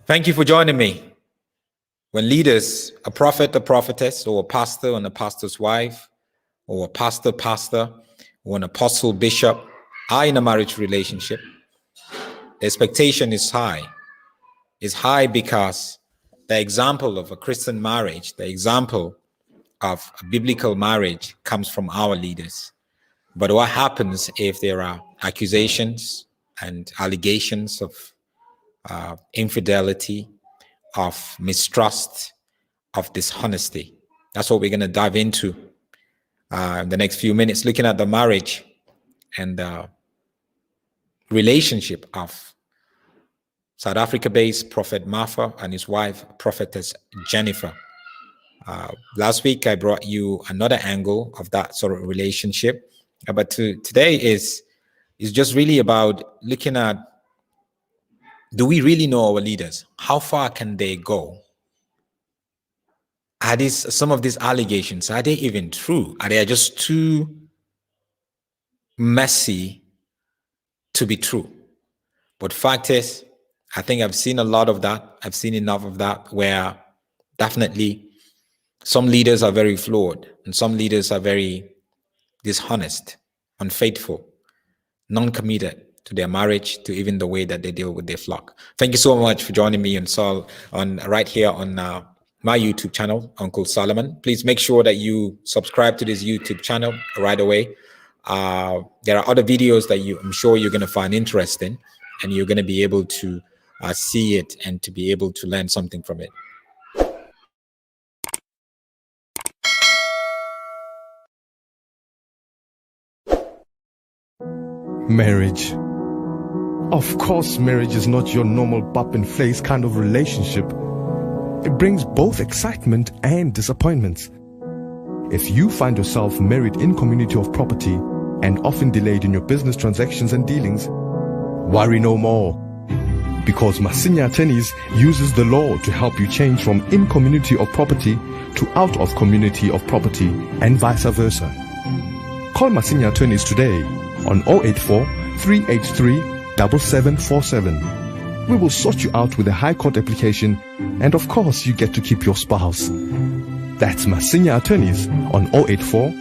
Thank you for joining me. When leaders, a prophet, a prophetess, or a pastor and a pastor's wife, or a pastor, or an apostle, bishop, are in a marriage relationship, the expectation is high. It's high because the example of a Christian marriage, the example of a biblical marriage comes from our leaders. But what happens if there are accusations and allegations of infidelity, of mistrust, of dishonesty? That's what we're going to dive into in the next few minutes, looking at the marriage and the relationship of South Africa-based Prophet Mafa and his wife, Prophetess Jennifer. Last week, I brought you another angle of that sort of relationship, but today is just really about looking at, do we really know our leaders? How far can they go? Are some of these allegations, are they even true? Are they just too messy to be true? But fact is, I think I've seen a lot of that. I've seen enough of that where definitely some leaders are very flawed and some leaders are very dishonest, unfaithful, non-committed to their marriage, to even the way that they deal with their flock. Thank you so much for joining me on right here on my YouTube channel, Uncle Solomon. Please make sure that you subscribe to this YouTube channel right away. There are other videos that I'm sure you're going to find interesting, and you're going to be able to see it and to be able to learn something from it. Marriage. Of course, marriage is not your normal bump and face kind of relationship. It brings both excitement and disappointments. If you find yourself married in community of property and often delayed in your business transactions and dealings, worry no more. Because Masinya Attorneys uses the law to help you change from in community of property to out of community of property and vice versa. Call Masinya Attorneys today on 084 383 7747. We will sort you out with a High Court application, and of course you get to keep your spouse. That's Masinya Attorneys on 084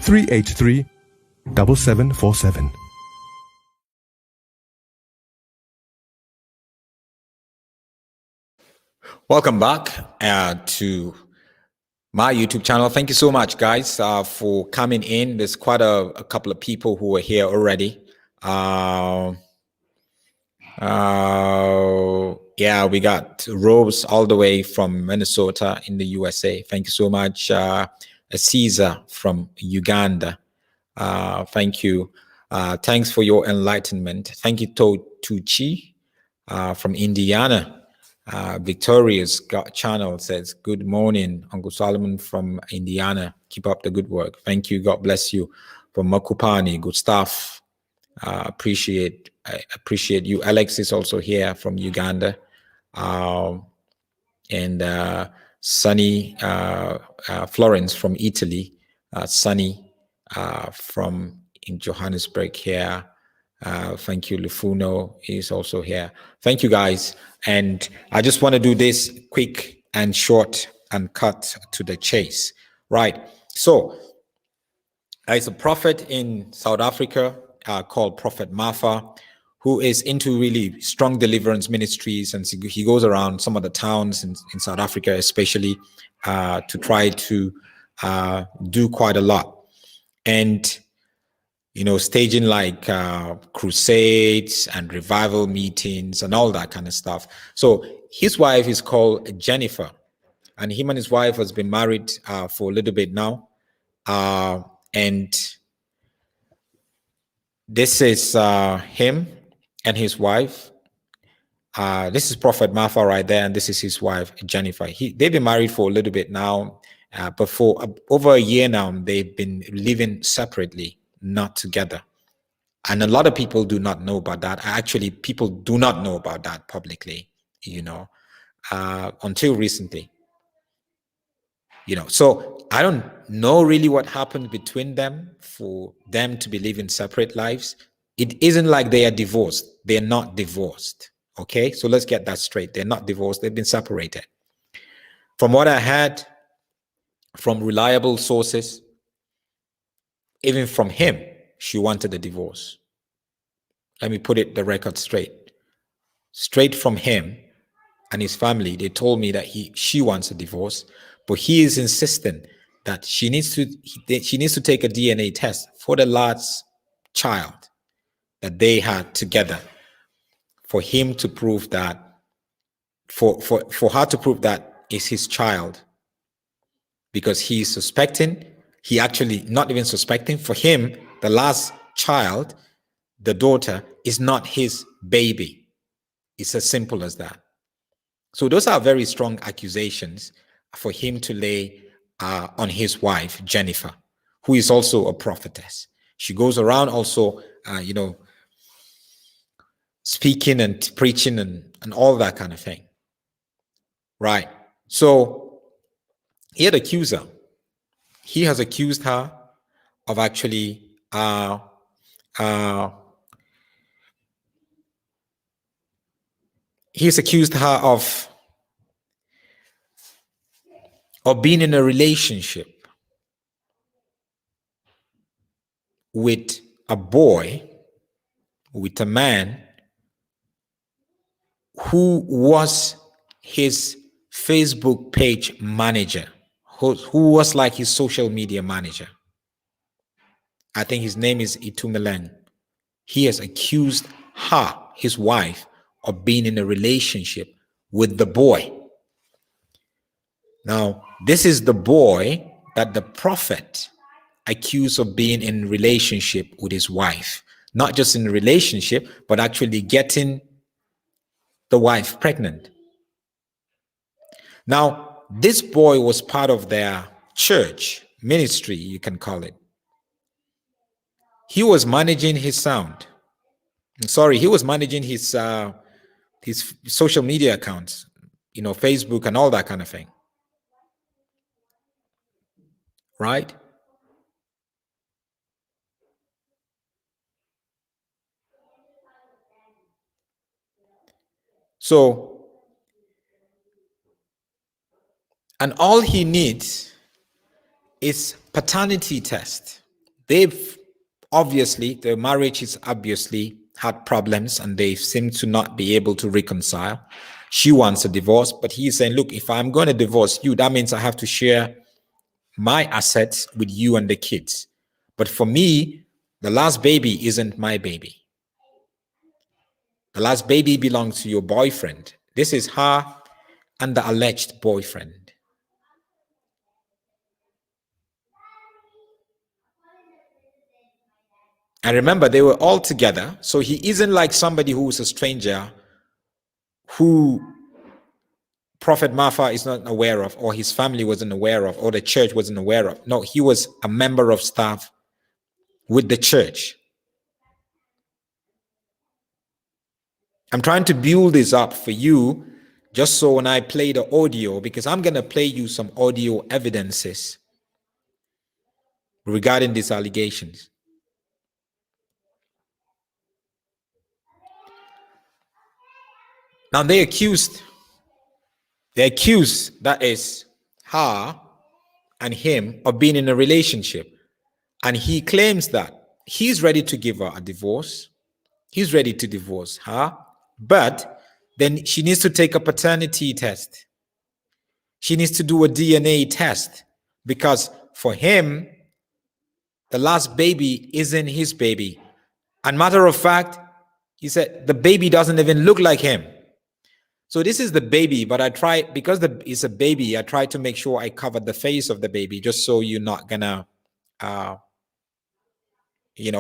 383 7747. Welcome back to my YouTube channel. Thank you so much, guys, for coming in. There's quite a couple of people who are here already. Yeah, we got Rose all the way from Minnesota in the USA. Thank you so much. Caesar from Uganda. Thank you. Thanks for your enlightenment. Thank you, Tucci from Indiana. Victoria's got channel says, good morning, Uncle Solomon from Indiana. Keep up the good work. Thank you. God bless you. From Makupani, good stuff. I appreciate you. Alex is also here from Uganda. And Sunny Florence from Italy. Sunny from in Johannesburg here. Thank you. Lufuno is also here. Thank you, guys. And I just want to do this quick and short and cut to the chase. Right. So there's a prophet in South Africa called Prophet Mafa, who is into really strong deliverance ministries. And he goes around some of the towns in South Africa, especially to try to do quite a lot. And staging like crusades and revival meetings and all that kind of stuff. So his wife is called Jennifer, and him and his wife has been married for a little bit now. And this is him and his wife. This is Prophet Mafa right there, and this is his wife, Jennifer. They've been married for a little bit now, but for over a year now, they've been living separately, not together. And a lot of people do not know about that. Actually, people do not know about that publicly, until recently. So I don't know really what happened between them for them to be living separate lives. It isn't like they are divorced. They're not divorced. Okay, so let's get that straight. They're not divorced, they've been separated. From what I heard from reliable sources, even from him, she wanted a divorce. Let me put it the record straight. Straight from him and his family, they told me that she wants a divorce, but he is insistent that she needs to take a DNA test for the last child that they had together, for him to prove that, for her to prove that it's his child, because he's suspecting, he actually not even suspecting, for him, the last child, the daughter, is not his baby. It's as simple as that. So those are very strong accusations for him to lay on his wife, Jennifer, who is also a prophetess. She goes around also, speaking and preaching and all that kind of thing. Right. So he had accused her. He has accused her of actually he's accused her of being in a relationship with a boy, with a man who was his Facebook page manager, who was like his social media manager. I think his name is Itumeleng. He has accused her, his wife, of being in a relationship with the boy. Now, this is the boy that the prophet accused of being in relationship with his wife. Not just in a relationship, but actually getting the wife pregnant. Now, this boy was part of their church ministry, you can call it. He was managing his sound. He was managing his social media accounts, Facebook and all that kind of thing. Right? So, and all he needs is paternity test. The marriage is obviously had problems and they seem to not be able to reconcile. She wants a divorce, but he's saying, look, if I'm going to divorce you, that means I have to share my assets with you and the kids. But for me, the last baby isn't my baby. The last baby belongs to your boyfriend. This is her and the alleged boyfriend. And remember, they were all together. So he isn't like somebody who's a stranger who Prophet Mafa is not aware of, or his family wasn't aware of, or the church wasn't aware of. No, he was a member of staff with the church. I'm trying to build this up for you, just so when I play the audio, because I'm going to play you some audio evidences regarding these allegations. Now they accused, that is her and him, of being in a relationship. And he claims that he's ready to give her a divorce. He's ready to divorce her, but then she needs to take a paternity test. She needs to do a DNA test, because for him, the last baby isn't his baby. And matter of fact, he said the baby doesn't even look like him. So this is the baby, but I try, because it's a baby, I try to make sure I cover the face of the baby, just so you're not gonna,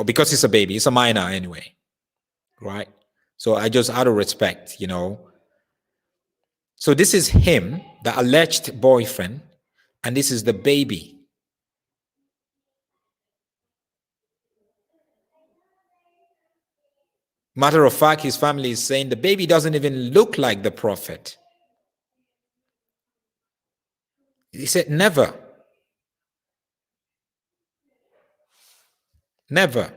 because it's a baby, it's a minor anyway, right? So I just, out of respect, So this is him, the alleged boyfriend, and this is the baby. Matter of fact, his family is saying the baby doesn't even look like the prophet. He said, never. Never.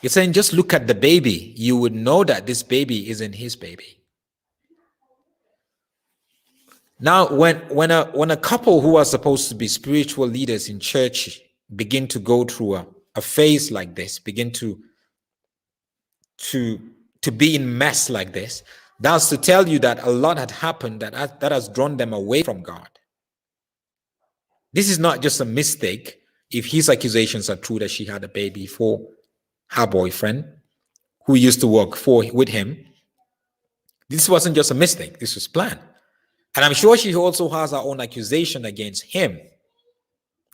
It's saying, just look at the baby. You would know that this baby isn't his baby. Now, when a couple who are supposed to be spiritual leaders in church begin to go through a phase like this, begin to be in mess like this, that's to tell you that a lot had happened that has drawn them away from God. This is not just a mistake. If his accusations are true that she had a baby for her boyfriend who used to work with him, this wasn't just a mistake. This was planned. And I'm sure she also has her own accusation against him.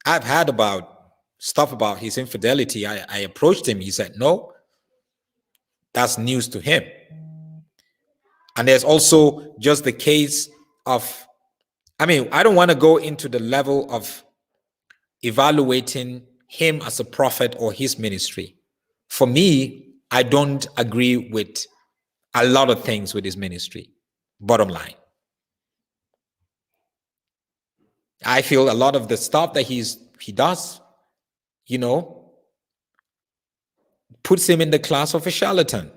I've heard about stuff about his infidelity. I approached him. He said, no, that's news to him. And there's also just the case of, I don't want to go into the level of evaluating him as a prophet or his ministry. For me, I don't agree with a lot of things with his ministry. Bottom line. I feel a lot of the stuff that he does, puts him in the class of a charlatan.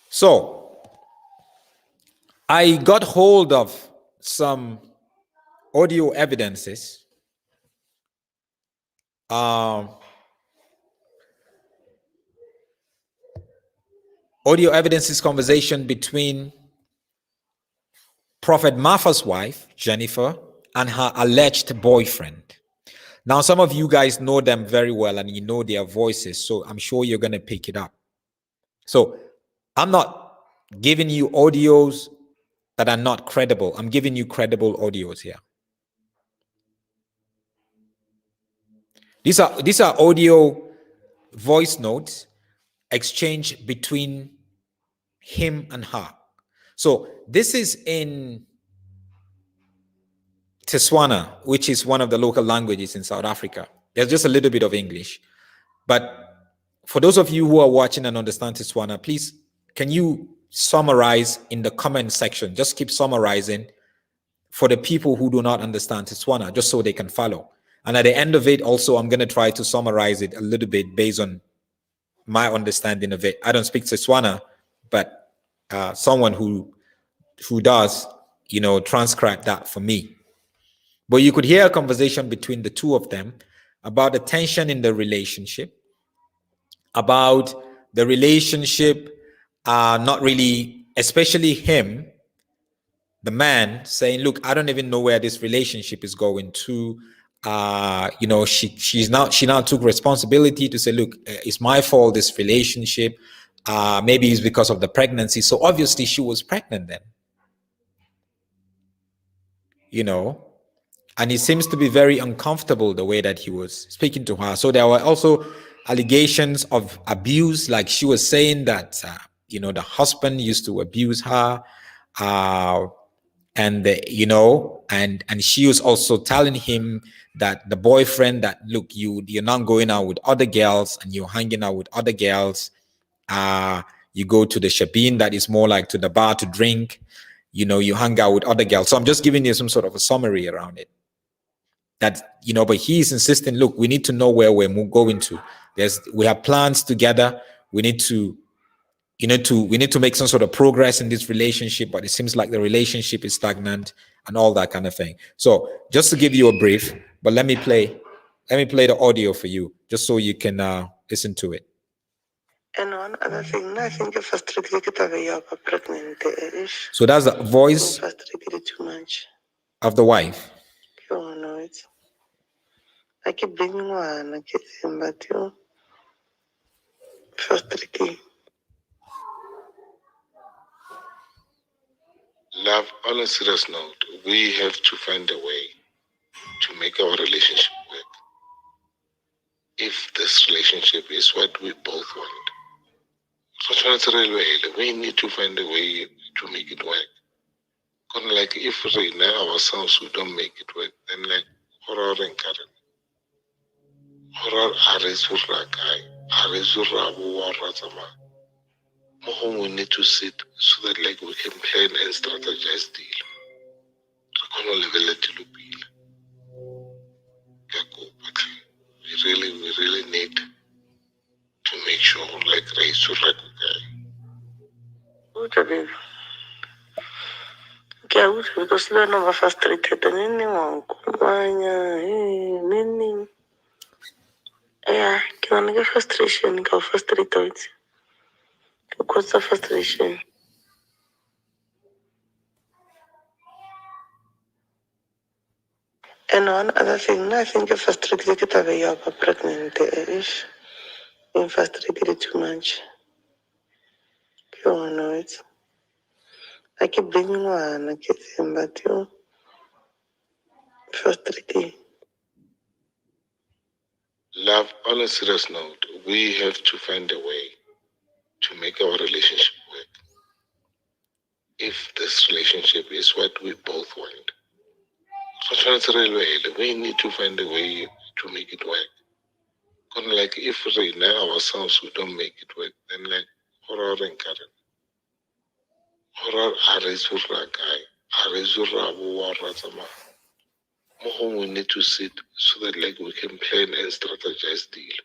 So, I got hold of some audio evidences. Audio evidences conversation between Prophet Mafa's wife, Jennifer, and her alleged boyfriend. Now, some of you guys know them very well and you know their voices, so I'm sure you're going to pick it up. So, I'm not giving you audios that are not credible. I'm giving you credible audios here. These are audio voice notes exchanged between him and her. So this is in Tswana, which is one of the local languages in South Africa. There's just a little bit of English. But for those of you who are watching and understand Tswana, please, can you summarize in the comment section? Just keep summarizing for the people who do not understand Tswana, just so they can follow. And at the end of it, also, I'm going to try to summarize it a little bit based on my understanding of it. I don't speak Tswana, but someone who does, transcribe that for me. But you could hear a conversation between the two of them about the tension in the relationship, about the relationship not really, especially him, the man, saying, look, I don't even know where this relationship is going to. She now took responsibility to say, look, it's my fault, this relationship. Maybe it's because of the pregnancy. So obviously she was pregnant then. And he seems to be very uncomfortable the way that he was speaking to her. So there were also allegations of abuse, like she was saying that, the husband used to abuse her, and she was also telling him that the boyfriend that, look, you're not going out with other girls and you're hanging out with other girls. You go to the shabin, that is more like to the bar to drink. You hang out with other girls. So I'm just giving you some sort of a summary around it. That, but he's insisting, look, we need to know where we're going to. We have plans together. We need to make some sort of progress in this relationship, but it seems like the relationship is stagnant and all that kind of thing. So just to give you a brief, but let me play the audio for you, just so you can listen to it. And one other thing, I think frustrated pregnant. So that's the voice Frustrated too much. Of the wife. You know it. I keep bringing one, I keep saying, but you frustrated. Love, on a serious note, we have to find a way to make our relationship work. If this relationship is what we both want, we need to find a way to make it work. Because like if we now ourselves we don't make it work, then like horror and Karen. Horror we need to sit so that like we can plan and strategize deal. kono level at lupile. We really need to make sure like raise to guy. Uta baby. Kya uta because learn over frustrated nini wankumanya nini. Yeah, can I get frustration? Go frustrated. Because of frustration. And one other thing, I think if frustrated get away you're pregnant ish. Being frustrated too much. You know it. I keep bringing one, I keep saying, but you frustrated. Love, on a serious note, we have to find a way to make our relationship work. If this relationship is what we both want, we need to find a way to make it work. Because like if we now ourselves we don't make it work, then like horror and current. Horror arizura guy, arizura warazama. We need to sit so that like we can plan and strategize deal.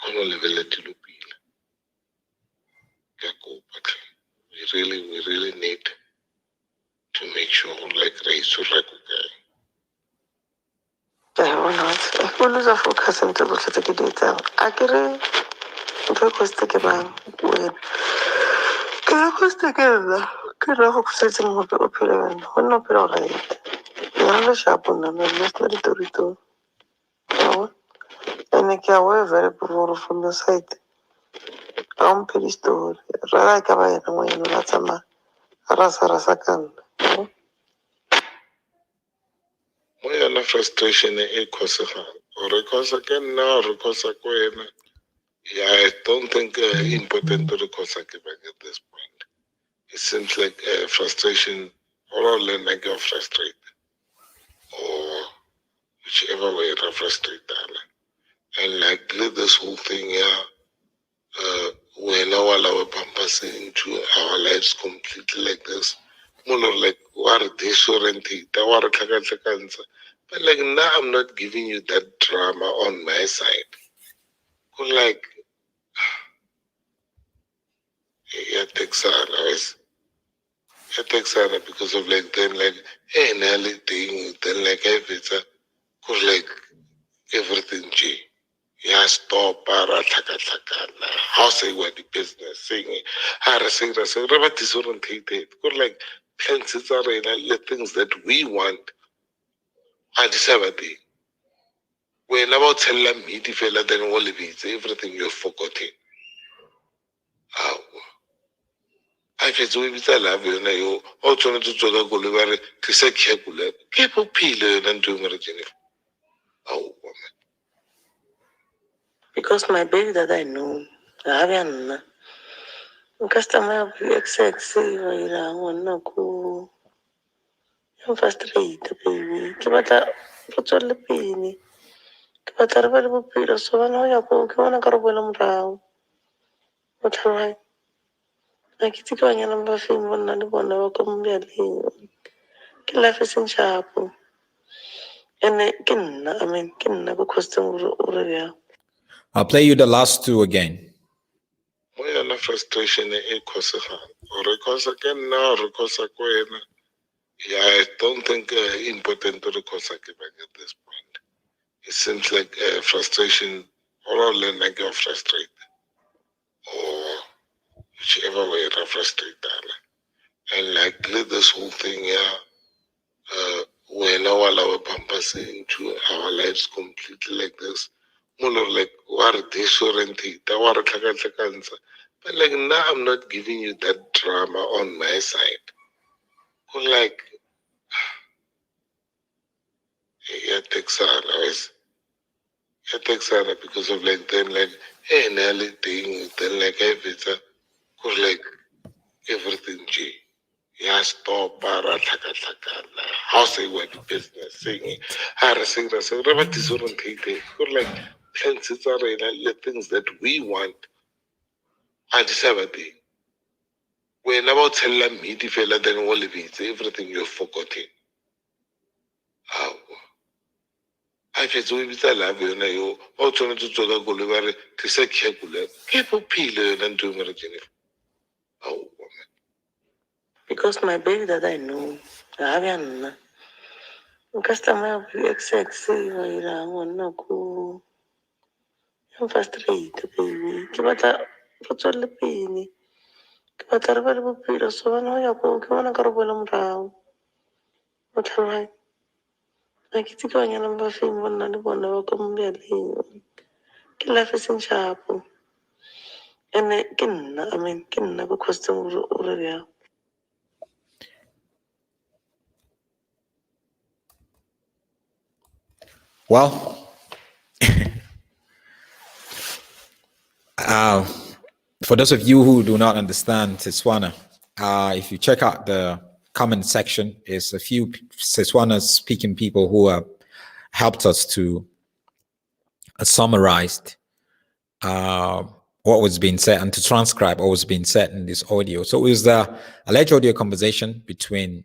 Level at we really need to make sure like raise to guy. Yeah, not? We lose our focus into the detail. I get it. Because take a bang. Wait. Can I take it? Can I hope setting up the opinion? We're not all right. You're sharp on them. I'm just not to return. No. And I can't wear very poor from your side. I'm pretty story. Rara Kabaya, no way, no, that's a man. Rasa kan. Moya frustration e causegang or e causa ke nna or e causa ko wena. Yeah, I don't think important to the cause at this point. It seems like frustration or like you're frustrated or whichever way you're frustrated. And like this whole thing, yeah, we now allow pampas into our lives completely like this. More like what this oriented, but like now I'm not giving you that drama on my side. Like it takes because of like then like hey Nelly thing then like if it's a cause like everything G. Yeah, stop para thaka how say what the business saying how to say that this wouldn't take it. Cause like plans are the things that we want. I just have a thing. When about tell me the fella then all of it everything you've forgotten. Oh. I fetsa o bitsa love yona yo o tshwanetse go tswa ka koloi ba re ke sa calculate ke bophile yona ntho e ngwe Jennifer. Oh, woman. Because my baby that I know, I haven't. Customer XX, I want to go. I'm frustrated, baby. Ke batla go tswela pele. Ke batla re ba le bophelo so bana go ya ko ke bona ka re boela morago. O tlhaloganya. A ke itse ke banyana ba feng bo nna le bona ba kwa mo mealeng. Ke life e seng sharpo. And ke nna, I mean, ke nna because teng o re bjang. I'll play you the last two again. Mo yona frustration e causegang or e causa ke nna or e causa ko wena. Yeah, I don't think important to the cause at this point. It seems like frustration or like you're frustrated or whichever way you're frustrated. And like this whole thing, yeah, we now allow pampas into our lives completely like this. More like what this oriented, what but like now I'm not giving you that drama on my side. Like yeah, Texas, because of like then like hey Nelly thing, then like if it's a cause like everything G. Yeah, stop para thaka how say what the business singing. How to sing that so but this wouldn't take it. Cause like plans are the things that we want. I just have a thing. When about tell me the fella then all of it, everything you've forgotten. I fetsa o bitsa love yona yo o tshwanetse tswa ka koloi ba re tlisa calculator ke bophile yona ntho e mo re Jennifer. Because my baby that I know, I haven't. Customer XX, I'm frustrated, baby. Ke batla go tswela pele. Ke batla re ba le bophelo so bana go ya ko ke bona ka re boela morago. O tlhaloganya. Ga ke itse ke ba nyalang ba feng ba nna le bona ba kwa mo mealeng. Ke life e seng sharpo. And ke nna, I mean, ke nna because tse o re bjang. Well, for those of you who do not understand Setswana, if you check out the comment section, is a few Setswana speaking people who have helped us to summarize what was being said and to transcribe what was being said in this audio. So it was the alleged audio conversation between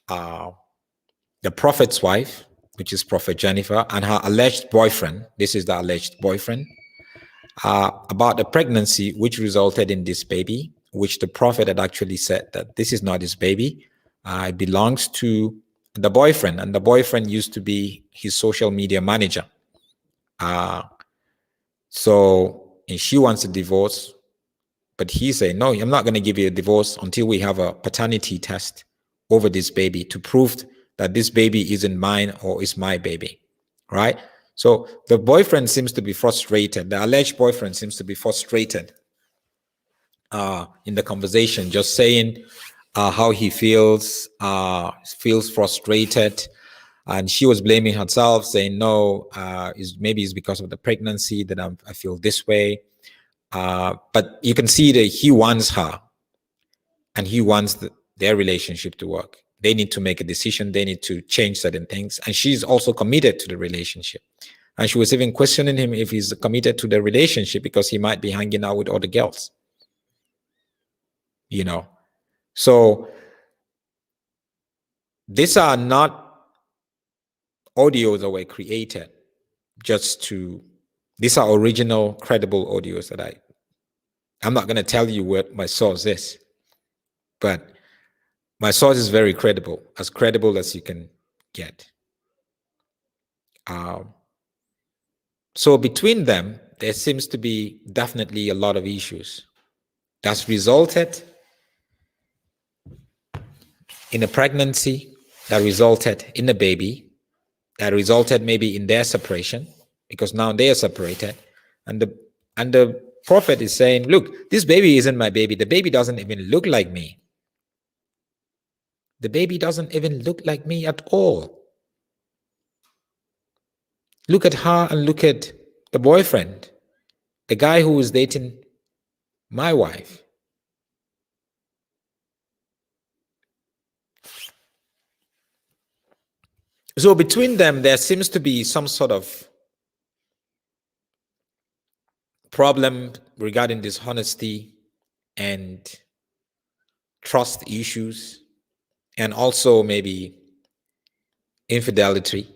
the prophet's wife, which is Prophet Jennifer, and her alleged boyfriend. This is the alleged boyfriend. About the pregnancy which resulted in this baby, which the prophet had actually said that this is not his baby. It belongs to the boyfriend, and the boyfriend used to be his social media manager. So and she wants a divorce, but he said, no, I'm not going to give you a divorce until we have a paternity test over this baby to prove that this baby isn't mine or is my baby, right? So the boyfriend seems to be frustrated. The alleged boyfriend seems to be frustrated in the conversation, just saying how he feels frustrated. And she was blaming herself, saying, no, maybe it's because of the pregnancy that I feel this way. But you can see that he wants her and he wants their relationship to work. They need to make a decision. They need to change certain things. And she's also committed to the relationship. And she was even questioning him if he's committed to the relationship because he might be hanging out with other girls. You know, so these are not audios that were created these are original, credible audios that I'm not going to tell you what my source is, but my source is very credible as you can get. So between them, there seems to be definitely a lot of issues that's resulted in a pregnancy, that resulted in a baby, that resulted maybe in their separation, because now they are separated. And the prophet is saying, look, this baby isn't my baby. The baby doesn't even look like me. The baby doesn't even look like me at all. Look at her and look at the boyfriend, the guy who was dating my wife. So between them, there seems to be some sort of problem regarding dishonesty and trust issues, and also maybe infidelity.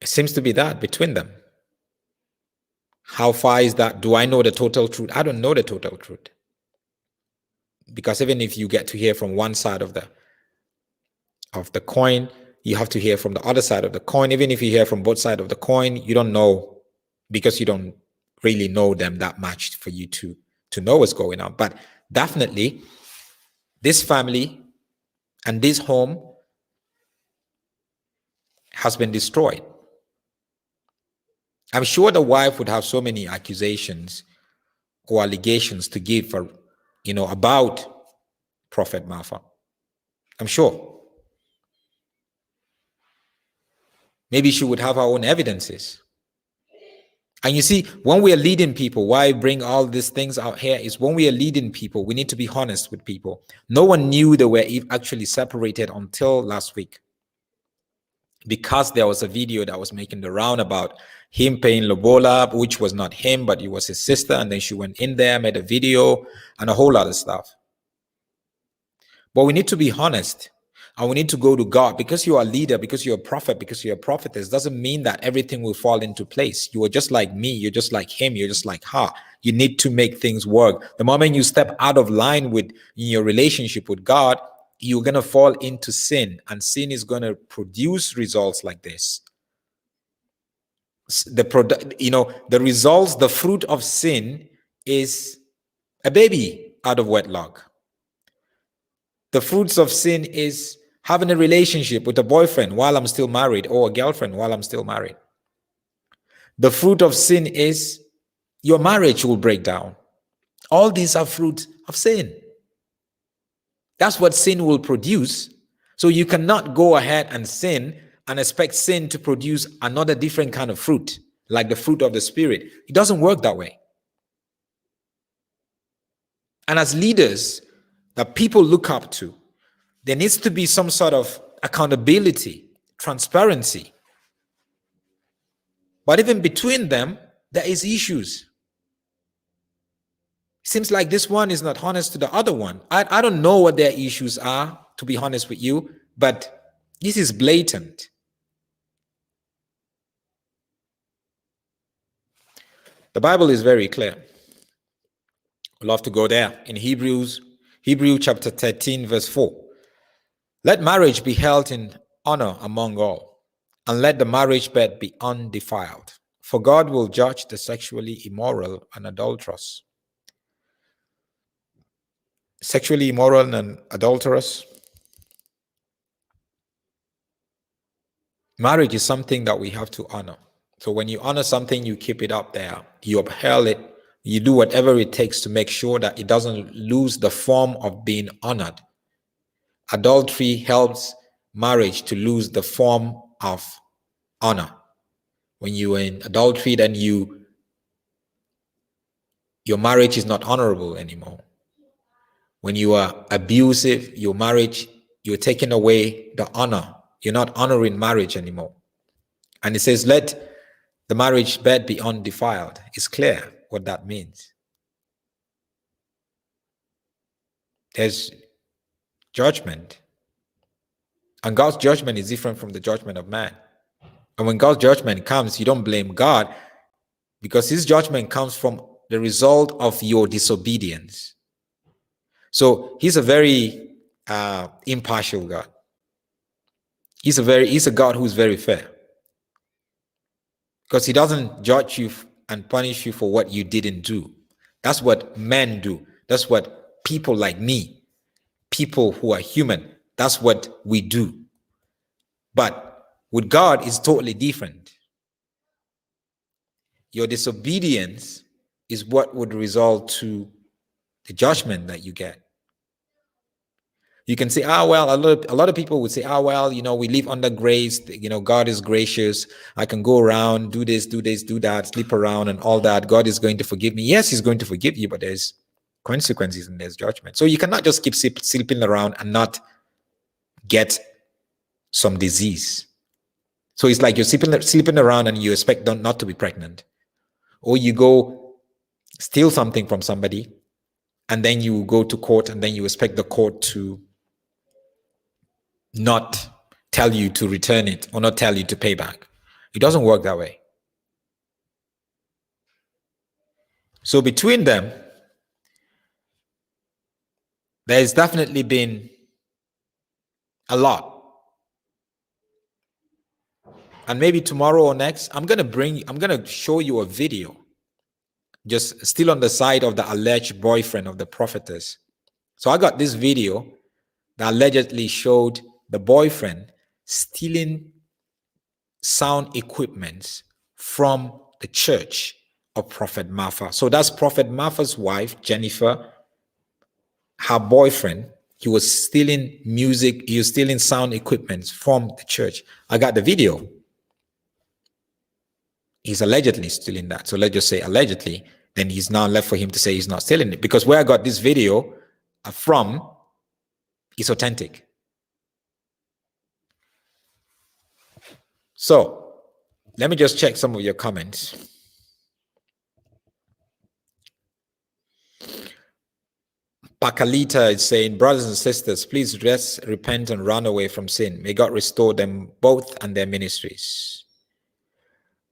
It seems to be that between them. How far is that? Do I know the total truth? I don't know the total truth. Because even if you get to hear from one side of the coin, you have to hear from the other side of the coin. Even if you hear from both sides of the coin, you don't know, because you don't really know them that much for you to know what's going on. But definitely, this family and this home has been destroyed. I'm sure the wife would have so many accusations or allegations to give for, about Prophet Mafa. I'm sure. Maybe she would have her own evidences. And you see, when we are leading people, why I bring all these things out here is when we are leading people, we need to be honest with people. No one knew they were actually separated until last week, because there was a video that was making the round about him paying Lobola, which was not him, but it was his sister. And then she went in there, made a video and a whole lot of stuff. But we need to be honest. And we need to go to God. Because you are a leader, because you're a prophet, because you're a prophetess, doesn't mean that everything will fall into place. You are just like me, you're just like him, you're just like her. You need to make things work. The moment you step out of line with your relationship with God, you're going to fall into sin, and sin is going to produce results like this. The results, the fruit of sin is a baby out of wedlock. The fruits of sin is having a relationship with a boyfriend while I'm still married, or a girlfriend while I'm still married. The fruit of sin is your marriage will break down. All these are fruits of sin. That's what sin will produce. So you cannot go ahead and sin and expect sin to produce another different kind of fruit, like the fruit of the Spirit. It doesn't work that way. And as leaders that people look up to, there needs to be some sort of accountability, transparency. But even between them, there is issues. It seems like this one is not honest to the other one. I don't know what their issues are, to be honest with you, but this is blatant. The Bible is very clear. I'd love to go there in Hebrew chapter 13, verse 4. Let marriage be held in honor among all, and let the marriage bed be undefiled, for God will judge the sexually immoral and adulterous. Sexually immoral and adulterous. Marriage is something that we have to honor. So when you honor something, you keep it up there. You upheld it. You do whatever it takes to make sure that it doesn't lose the form of being honored. Adultery helps marriage to lose the form of honor. When you are in adultery, then your marriage is not honorable anymore. When you are abusive, your marriage, you're taking away the honor. You're not honoring marriage anymore. And it says, let the marriage bed be undefiled. It's clear what that means. There's judgment. And God's judgment is different from the judgment of man. And when God's judgment comes, you don't blame God, because his judgment comes from the result of your disobedience. So he's a very impartial God. He's a God who's very fair, because he doesn't judge you and punish you for what you didn't do. That's what men do. That's what people like me, people who are human, that's what we do. But with God, it's totally different. Your disobedience is what would result to the judgment that you get. You can say, well, a lot of people would say, well, we live under grace, God is gracious. I can go around, do this, do that, sleep around and all that. God is going to forgive me. Yes, he's going to forgive you, but there's consequences and there's judgment. So you cannot just keep sleeping around and not get some disease. So it's like you're sleeping around and you expect not to be pregnant. Or you go steal something from somebody and then you go to court and then you expect the court to not tell you to return it or not tell you to pay back. It doesn't work that way. So between them, there's definitely been a lot. And maybe tomorrow or next, I'm going to show you a video, just still on the side of the alleged boyfriend of the prophetess. So I got this video that allegedly showed the boyfriend stealing sound equipment from the church of Prophet Mafa. So that's Prophet Mafa's wife, Jennifer, her boyfriend. He was stealing music, he was stealing sound equipment from the church. I got the video. He's allegedly stealing that. So let's just say allegedly, then he's now left for him to say he's not stealing it. Because where I got this video from is authentic. So let me just check some of your comments. Pakalita is saying, brothers and sisters, please repent and run away from sin. May God restore them both and their ministries.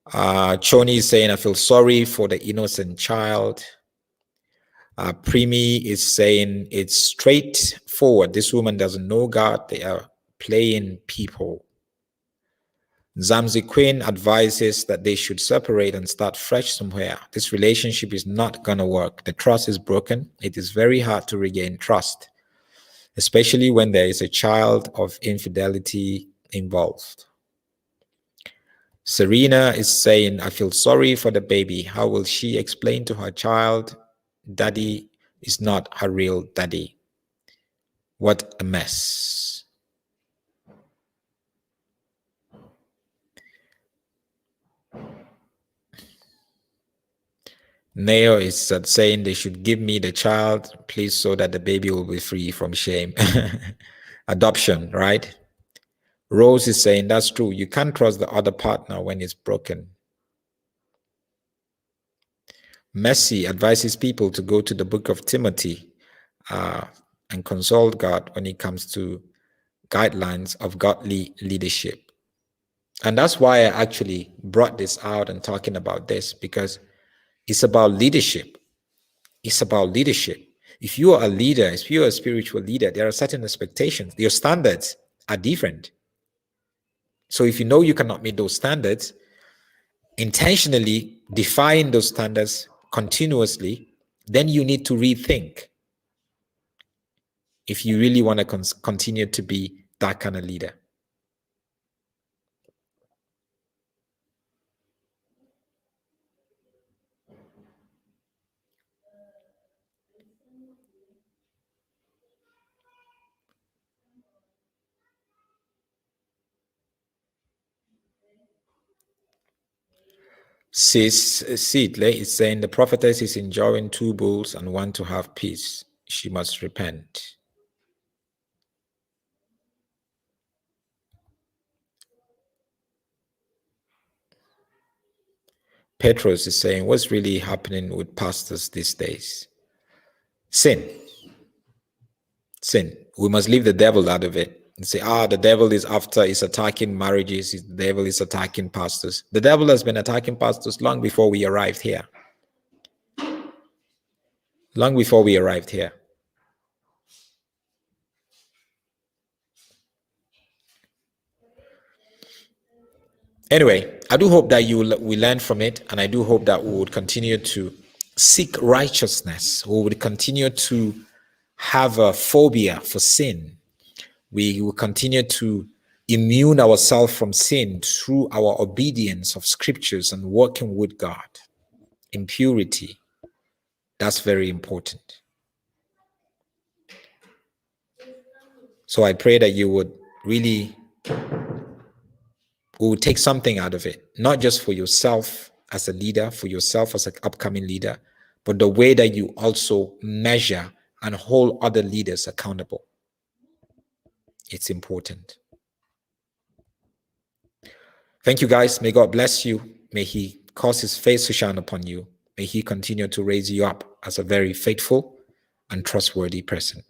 Choni is saying, I feel sorry for the innocent child. Primi is saying, it's straightforward. This woman doesn't know God. They are playing people. Zamzi Queen advises that they should separate and start fresh somewhere. This relationship is not going to work. The trust is broken. It is very hard to regain trust, especially when there is a child of infidelity involved. Serena is saying, I feel sorry for the baby. How will she explain to her child, daddy is not her real daddy? What a mess. Neo is saying they should give me the child, please, so that the baby will be free from shame. Adoption, right? Rose is saying that's true. You can't trust the other partner when it's broken. Mercy advises people to go to the book of Timothy and consult God when it comes to guidelines of godly leadership. And that's why I actually brought this out and talking about this, because it's about leadership. It's about leadership. If you are a leader, if you are a spiritual leader, there are certain expectations. Your standards are different. So if you know you cannot meet those standards, intentionally define those standards continuously, then you need to rethink if you really want to continue to be that kind of leader. Sidle is saying the prophetess is enjoying 2 bulls and want to have peace. She must repent. Petros is saying, what's really happening with pastors these days? Sin. Sin. We must leave the devil out of it and say, the devil is attacking marriages. The devil is attacking pastors. The devil has been attacking pastors long before we arrived here. Long before we arrived here. Anyway, I do hope that we learn from it, and I do hope that we would continue to seek righteousness. We would continue to have a phobia for sin. We will continue to immune ourselves from sin through our obedience of scriptures and working with God. Impurity, that's very important. So I pray that you would really take something out of it, not just for yourself as a leader, for yourself as an upcoming leader, but the way that you also measure and hold other leaders accountable. It's important. Thank you, guys. May God bless you. May He cause His face to shine upon you. May He continue to raise you up as a very faithful and trustworthy person.